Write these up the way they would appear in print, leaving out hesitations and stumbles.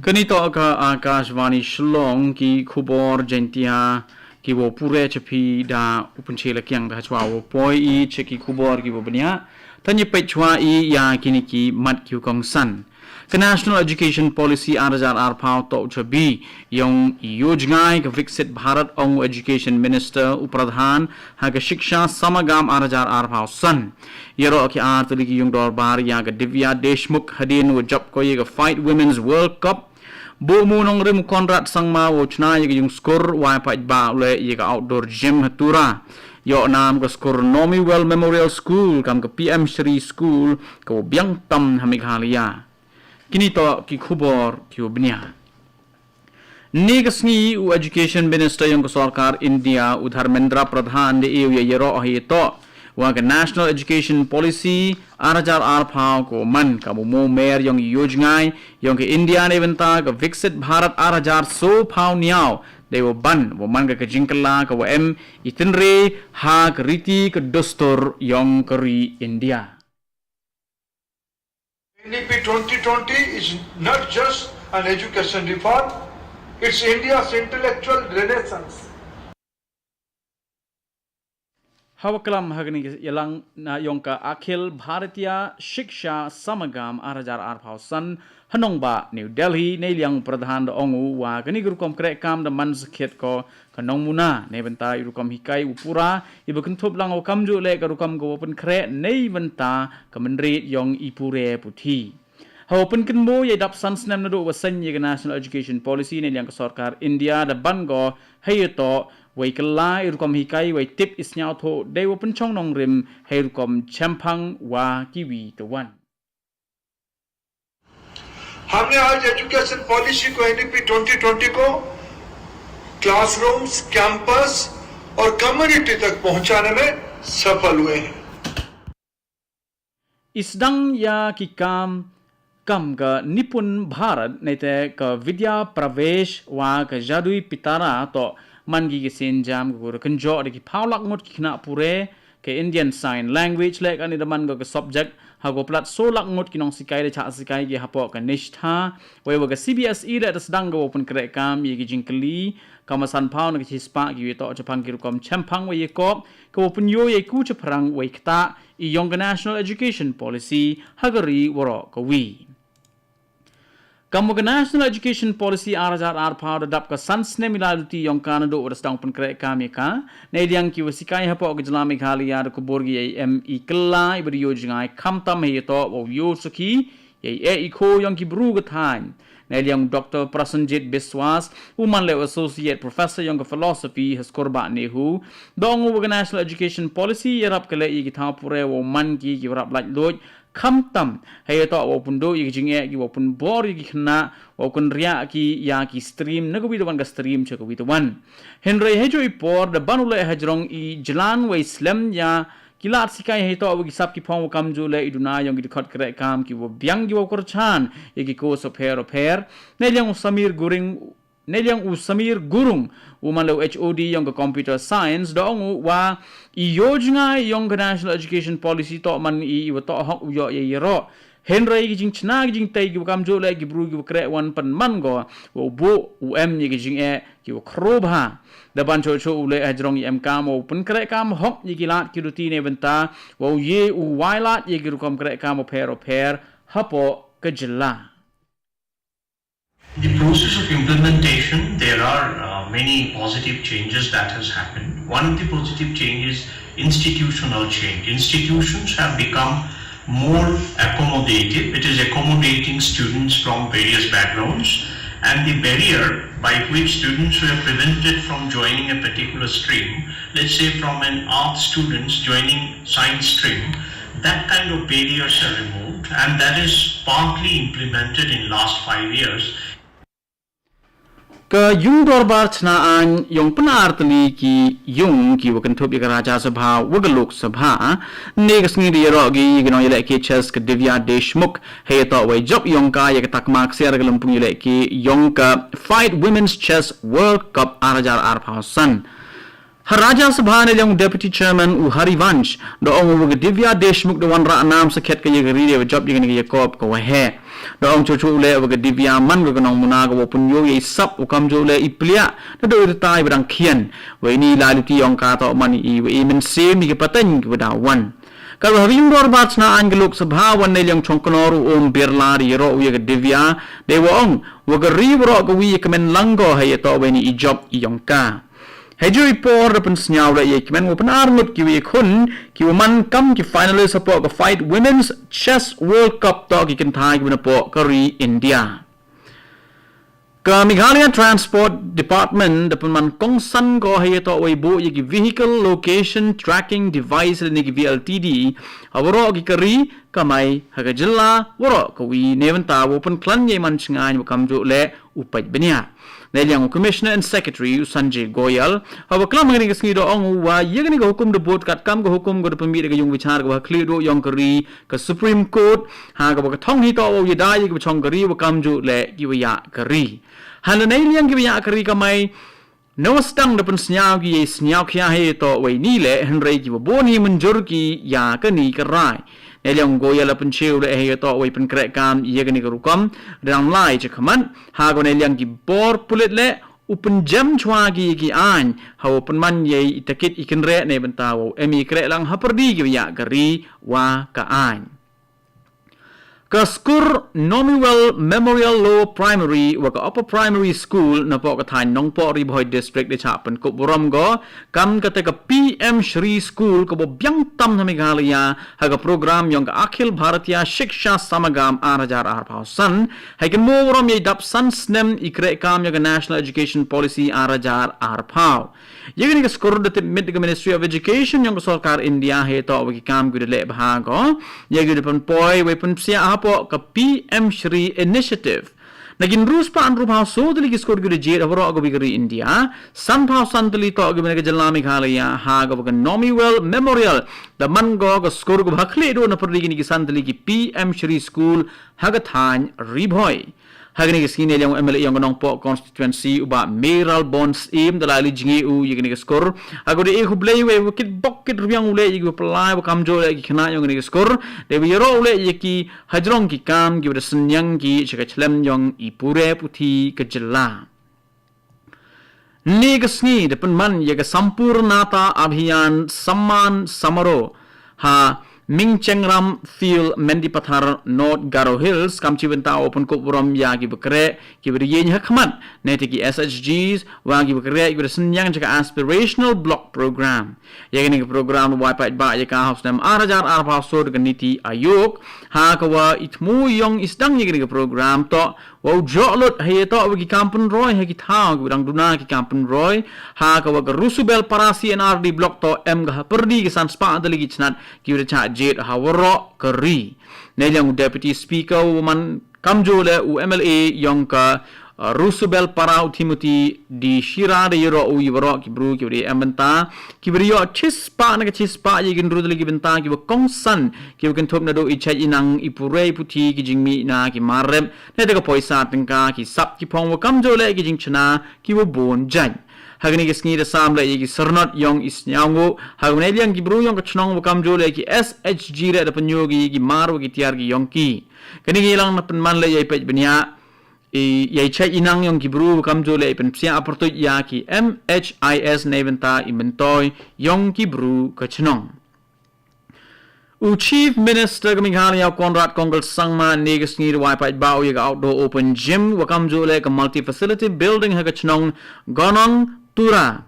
Kanito ka Akashwani Shillong ki khubor Jaiñtia ki wo pure chapi da upunchela kyang da chwa wo poi I cheki khubor ki wo banya tanya pe chwa I ya kini ki mat kyu kong san. The National Education Policy Arajar Arpao to Chabi Iong Jngai ka Viksit Bharat Ong Education Minister Pradhan haga Shiksha Samagam Arajar Arpao san. Iaroh ki Tylli ki Iungdorbar ya ka Divya Deshmukh Hadien wo job ko ye ka Fight Women's World Cup. Booh Nongrim Conrad Sangma wo Chna ye ka Iung Skur wa Paidbah le ye ka outdoor gym Tura. Yo nam ka Skur Nomiwell Memorial School kam ka PM Shri School ka Biang tam Meghalaya. Kini to ki khubor ki ubnya. Negasni u Education Minister yung sarkar India Udharmendra Pradhan de Iaroh to wa ka National Education Policy arajar arphao ko man ka mo mer yung Jngai yung ka India ne benta ka Viksit Bharat arajar so phao niao de wo ban wo man ka jinkala ka wo itinre ha ka riti ka dostor yung kari India. NEP 2020 is not just an education reform, it's India's intellectual renaissance. Hawakalam hagani yalang na yung ka Akhil Bharatiya Shiksha Samagam arajar arphao san hanongba New Delhi nailyang Pradhan da ongu wa kani gurukom krekam da man sakit ko kanong muna ne benta irukom hikai upura ibu kentup lang o kamju le garukom go open kre nei benta kamendri yung ipure puthi. Open kenmo ye dap san snem na do wasan ye National Education Policy nailyang ka sarkar India da bango hayato wai kala irukom hikai wai tip isnyao tho de open chong Nongrim herukom champang wa kiwi to one. हमने आज education policy को NEP 2020 को classrooms, campus और कम्युनिटी तक पहुंचाने में सफल हुए हैं. Isdang ya ki kam ka nipun Bharat nete ka vidya pravesh wa ka jadui pitara to mangi ki senjam ko kanjo de ki paulak ngot ki khna pure ke Indian Sign Language lek ani daman go ka subject hago plat solak ngot kinong sikai de cha sikai gi hapo ka nishtha we ga CBSE de sedang go open krek kam ye gi jingkali kamasan phau na ki spa gi to chapang ki rukom champang we ko ko open yo ye ku chaprang we kta Iong National Education Policy hagari woro ka wi Kamu National Education Policy arajar arphao dap ka sansne milaluti yung kanado oras dang pankre kami ka na idyang ki wasikai hapo ka jala Meghalaya ko borgi ay kala ibri Jngai kamtam heto o yosuki ay iko yung ki bruga time na idyang Dr. Prasanjit Biswas uman le Associate Professor yung Philosophy Skur ba nehu dong National Education Policy yarap kala igita pure o man ki yarap like loj kamtam hayato wapun do yung Jngai ki wapun bor yung khna wapun ria ki ya ki stream nagawitawan ka stream chakawitawan Henry hejo ipor da banule hajrong I jalan wa Islam ya kilat sikai hayato wagi sap ki pong kamju le iduna yung gidikot kre kam ki wo Biang ki wakorchan yung ko so pair nelyang Samir Gurung umalo HOD yung computer science dong wa Jngai yung National Education Policy to man iwato hok uyo Iaroh Henry gi Chna gi tai gi kamjo le gi bru gi kre wan pan man go wo Booh ni gi ki krobha da ban cho ule ajrong kam open kre kam hok gi lat ki rutine benta wo ye wailat gi rukom kre kam pair hapo kajla. The process of implementation, there are many positive changes that has happened. One of the positive changes, institutional change. Institutions have become more accommodative. It is accommodating students from various backgrounds, and the barrier by which students were prevented from joining a particular stream, let's say from an art students joining science stream, that kind of barriers are removed, and that is partly implemented in last 5 years. Ke Iungdorbar Chna an yung penartli ki Iung ki wakantup ya Raja Sabha wagalok Sabha negas ngi Iaroh gi ginong yele ki ches ke Divya Deshmukh heto way job yung ka ya takmak ser galumpung yele ki yung ka Fight Women's Chess World Cup arajar arphao san Haraja Sabha ne yang Deputy Chairman u Harivansh do ong u Divya Deshmukh do wan ra nam sakhet ke yegri de job yegni ye kop ko he do ong chu le u Divya man go nong muna go pun yo ye sap u kam jo le iplia do tai bang khian we ni la lu ti ong ka to man I we min se mi ke patan ke da wan Kalau Iungdorbar Chna Angeluk Sabha wan ne yang chongkonoru om birla Iaroh u ye Divya de wo ong wo ga ri ro go wi ke men lango he to we ni I job Iong ka Hejui por depan senyau le ye kimen wo penarmut ki wi khun ki man kam ki finalist support ko fight women's chess world cup to ki kan thai ki po kari India ka Meghalaya transport department depan man kong san ko he to we Booh ye ki vehicle location tracking device ni ki VLTD awro ki kari kamai haga jilla woro ko wi neventa wo pen klan ye man chingai wo kam jo le upaj benia Neliang Commissioner and Secretary Sanjay Goyal hawa klam ngani ngi do ong wa yegni go hukum de board kat kam go hukum go de pemir ga yung vichar go clear do yong kari ka Supreme Court ha go ka thong hi to wo yidai go chong kari wo kam ju le ki ya kari han neliang ki ya kari ka mai no stang de pen snyau ki snyau khya he to we ni le henrei ki bo ni munjur ki ya ka ni ka rai Neliang Goyal pen chiu le he to we pen krek kam yegni go rukom dang lai che khaman ha go neliang ki bor pulit le upen jam chwa ki an ha pen man ye itakit ikin re ne bentawo emi krek lang haperdi ki ya gari wa ka an ka Skur Nomiwell Memorial Law Primary wa ka Upper Primary School na po ka thain Nongpo Ribhoy District de chapen ko borom go kam ka te ka PM Shri School ko bo Biang tam na Meghalaya ha ka program yong ka Akhil Bharatiya Shiksha Samagam 2008 ha kan mo borom ye dap san snem ikre kam yong ka National Education Policy 2008 yegni ka Skur de mid ka Ministry of Education yong ka Sarkar India he to wa ki kam gu de le bha go yegi de pon poi we pon sia po ka PM Shri Initiative nagin rus pa anru bha so dali ki Skur gu de je ro go bigri India san bha santali to go ga jalla Meghalaya ha go ga Nomiwell Memorial the man go ga Skur gu bhakle do na pardi ki santali ki PM Shri School ha ga than ribhoy Hagni ke skin yang MLA yang nong po constituency uba Meral Bonds im dalali Jngai u yegni ke Skur ago de hublei we kit bokit rubiang ule yegi pelai kam jo le khna yang ni ke Skur de Iaroh ule yeki hajrong ki kam gi de senyang ki cheka chlem yang ipure puthi ke jella ni ke sni de penman yega sampurnata abhiyan samman samaro ha Ming Chengram Field Mendipathar North Garo Hills kam chibenta open ko borom ya gi bekre ki beriyen hakmat neti ki SHGs wa gi bekre ki senyang jaka aspirational block program yagni program wa Paidbah ya ka house nam 2008 so de niti ayok ha ka wa itmu yong isdang yagni program to wa jolot he to gi kampun roy he ki tha gi dang duna ki kampun roy ha ka wa rusubel parasi NRD block to em ga perdi ki san spa dali gi chnat ki cha jet hawro kari neliang deputy speaker woman kamjole u MLA yong ka rusubel parau Timothy di shira de yoro u yoro ki bru ki ri amenta ki brio chispa na ka chispa ye gin rudli ki benta ki kongsan ki kan thop na do ichai inang ipure puthi ki jingmi na ki marrem ne de ka poisa tingka ki sap ki phong kamjole ki jing chna ki wo bon jan hagni ke sni de samle ye ki sarnot yong isnyango hagne liang ki bru yong ka chnong wakam jole ki SHG re de penyogi ki maru ki tiar ki yong ki kani ki lang na penman le ye pej benya ye chai inang yong ki bru wakam jole pen sia aporto ya ki MHIS neventa imentoy yong ki bru ka chnong Chief Minister ka Meghalaya Conrad Kongal Sangma negas ni wa Paidbah ye ka outdoor open gym wakam jole ka multi facility building ha ka chnong gonong Tura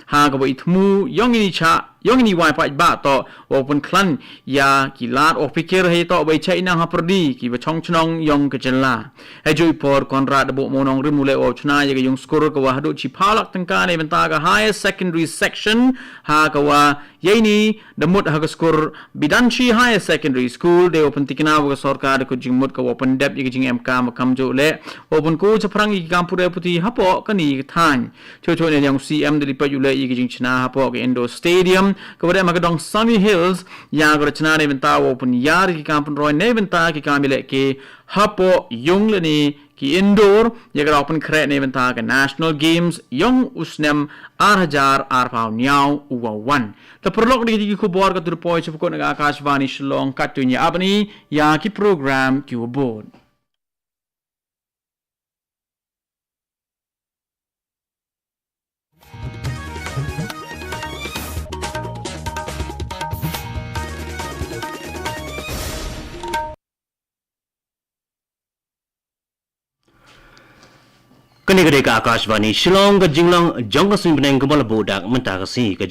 ha ka itmu yongini cha yongini wa Paidbah to open klan ya ki lat of pikir he to bai chai nang haperdi ki ba chong chnong yong ka jella he joi por Conrad bo monong rimule o chna ye yung Skur ka wa hadu chi phalak tangka ne benta ka higher secondary section ha ka wa yeni demut ha ka Skur bidanchi higher secondary school de open tikina wa sarkar ko jingmut ka open dep ye jing em kam jo le open ko chaprang ki kampure puti hapo kani than cho ne yang CM de pa yule ye jing chna hapo ka Indo stadium Nongrim kemudian makadong Sunny Hills yang Chna ni benta walaupun yar ki kampun roy ni benta ki kamile ki hapo Iung ni ki indoor yang open kret ni benta ke National Games Iung usnem 8,000 arpau niau uwan. Terperlok di kubor ke turpoi cepukut dengan Akashwani Shillong katunya abani yang ki program ki ubod. Kini Akashwani Shillong ke Jinglang jangka simpeneng kebal bodak mentah kasi ke